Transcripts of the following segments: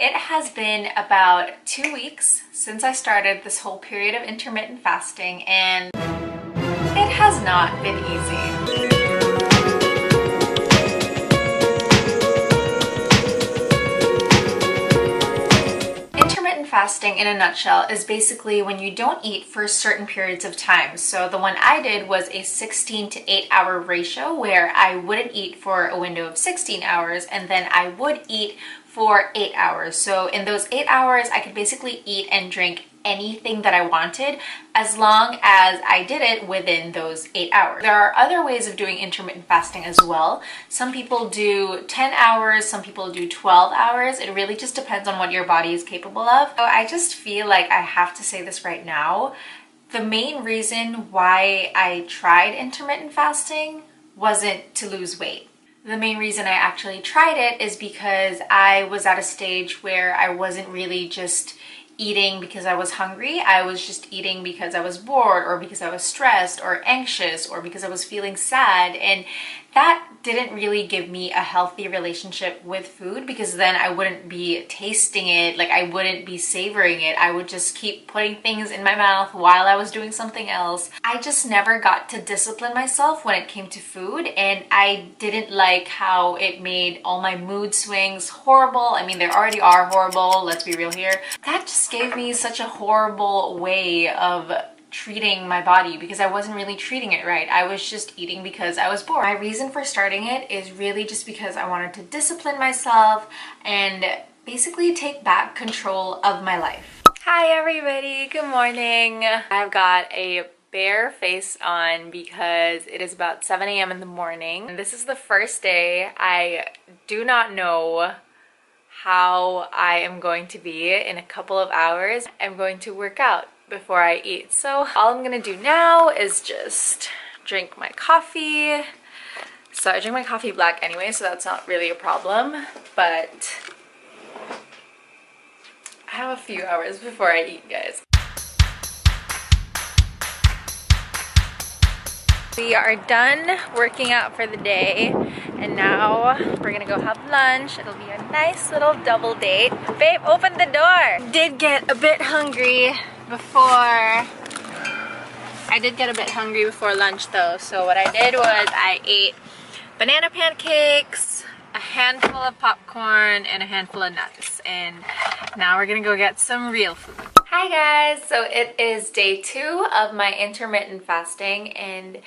it has been about 2 weeks since I started this whole period of intermittent fasting, and it has not been easy. Intermittent fasting in a nutshell is basically when you don't eat for certain periods of time. So the one I did was a 16 to 8 hour ratio where I wouldn't eat for a window of 16 hours and then I would eat for 8 hours. So in those 8 hours, I could basically eat and drink anything that I wanted as long as I did it within those 8 hours. There are other ways of doing intermittent fasting as well. Some people do 10 hours, some people do 12 hours. It really just depends on what your body is capable of. So I just feel like I have to say this right now. The main reason why I tried intermittent fasting wasn't to lose weight. The main reason I actually tried it is because I was at a stage where I wasn't really just eating because I was hungry. I was just eating because I was bored or because I was stressed or anxious or because I was feeling sad, and that didn't really give me a healthy relationship with food, because then I wouldn't be tasting it, like I wouldn't be savoring it. I would just keep putting things in my mouth while I was doing something else. I just never got to discipline myself when it came to food, and I didn't like how it made all my mood swings horrible. I mean, they already are horrible, let's be real here. That just gave me such a horrible way of treating my body, because I wasn't really treating it right. I was just eating because I was bored. My reason for starting it is really just because I wanted to discipline myself and basically take back control of my life. Hi everybody, good morning. I've got a bare face on because it is about 7 a.m. in the morning. And this is the first day. I do not know how I am going to be in a couple of hours. I'm going to work out before I eat. So all I'm gonna do now is just drink my coffee. So I drink my coffee black anyway, so that's not really a problem, but I have a few hours before I eat, guys. We are done working out for the day, and now we're gonna go have lunch. It'll be a nice little double date. Babe, open the door! Did get a bit hungry before lunch though. So what I did was I ate banana pancakes, a handful of popcorn, and a handful of nuts. And now we're gonna go get some real food. Hi guys, so it is day 2 of my intermittent fasting, and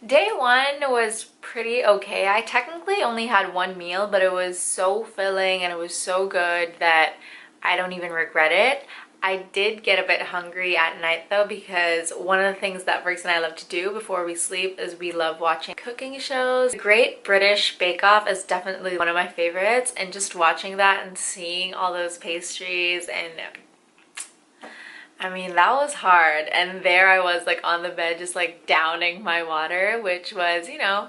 day 1 was pretty okay. I technically only had one meal, but it was so filling and it was so good that I don't even regret it. I did get a bit hungry at night though, because one of the things that Briggs and I love to do before we sleep is we love watching cooking shows. The Great British Bake Off is definitely one of my favorites, and just watching that and seeing all those pastries, and I mean, that was hard. And there I was, like, on the bed just like downing my water, which was, you know,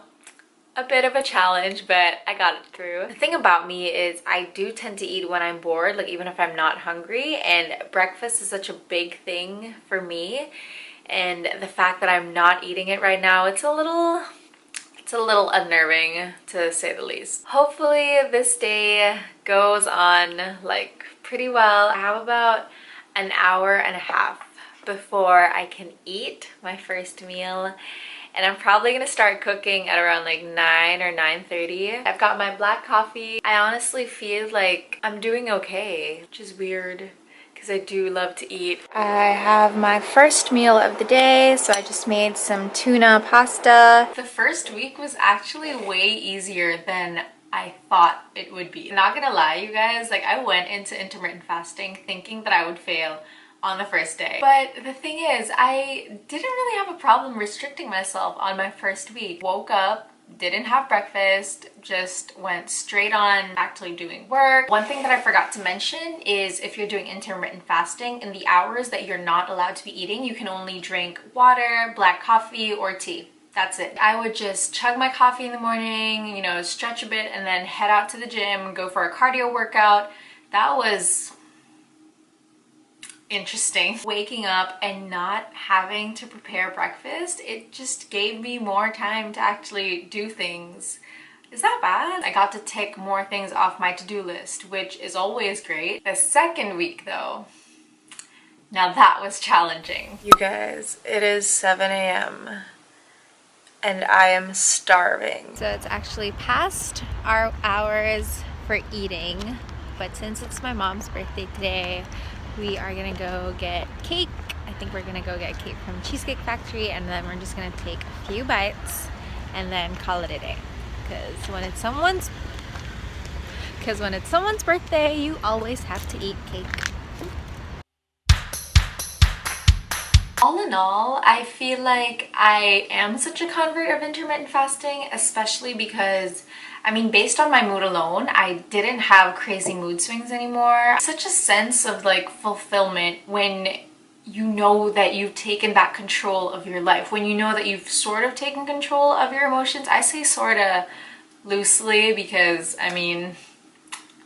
a bit of a challenge, but I got it through. The thing about me is I do tend to eat when I'm bored, like even if I'm not hungry, and breakfast is such a big thing for me, and the fact that I'm not eating it right now, it's a little unnerving to say the least. Hopefully this day goes on like pretty well. I have about an hour and a half before I can eat my first meal, and I'm probably gonna start cooking at around like 9 or 9:30. I've got my black coffee. I honestly feel like I'm doing okay, which is weird because I do love to eat. I have my first meal of the day, so I just made some tuna pasta. The first week was actually way easier than I thought it would be. Not gonna lie, you guys, like I went into intermittent fasting thinking that I would fail on the first day. But the thing is, I didn't really have a problem restricting myself on my first week. Woke up, didn't have breakfast, just went straight on actually doing work. One thing that I forgot to mention is if you're doing intermittent fasting, in the hours that you're not allowed to be eating, you can only drink water, black coffee, or tea. That's it. I would just chug my coffee in the morning, you know, stretch a bit, and then head out to the gym, go for a cardio workout. That was interesting. Waking up and not having to prepare breakfast, it just gave me more time to actually do things Is that bad? I got to tick more things off my to-do list, which is always great. The second week though, now that was challenging. You guys, it is 7 a.m. and I am starving. So it's actually past our hours for eating, but since it's my mom's birthday today, we are gonna go get cake. I think we're gonna go get cake from Cheesecake Factory, and then we're just gonna take a few bites and then call it a day. Because when it's someone's birthday, you always have to eat cake. All in all, I feel like I am such a convert of intermittent fasting, especially because, I mean, based on my mood alone, I didn't have crazy mood swings anymore. Such a sense of like fulfillment when you know that you've taken back control of your life, when you know that you've sort of taken control of your emotions. I say sort of loosely because, I mean,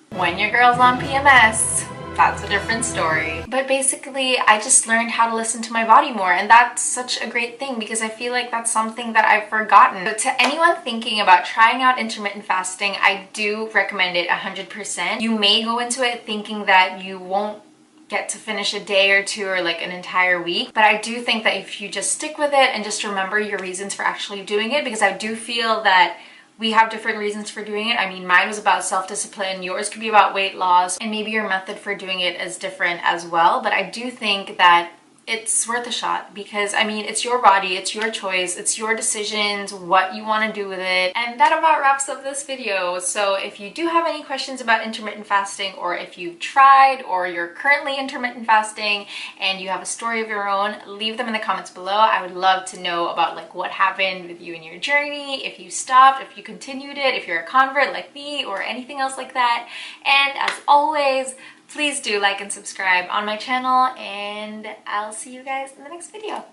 when your girl's on PMS, that's a different story. But basically, I just learned how to listen to my body more, and that's such a great thing because I feel like that's something that I've forgotten. So to anyone thinking about trying out intermittent fasting, I do recommend it 100%. You may go into it thinking that you won't get to finish a day or two or like an entire week, but I do think that if you just stick with it and just remember your reasons for actually doing it, because I do feel that we have different reasons for doing it. I mean, mine was about self-discipline, yours could be about weight loss, and maybe your method for doing it is different as well. But I do think that it's worth a shot because, I mean, it's your body, it's your choice, it's your decisions, what you want to do with it. And that about wraps up this video. So if you do have any questions about intermittent fasting, or if you've tried or you're currently intermittent fasting and you have a story of your own, leave them in the comments below. I would love to know about like what happened with you in your journey, if you stopped, if you continued it, if you're a convert like me, or anything else like that. And as always, please do like and subscribe on my channel, and I'll see you guys in the next video.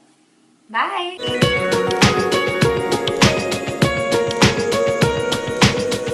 Bye!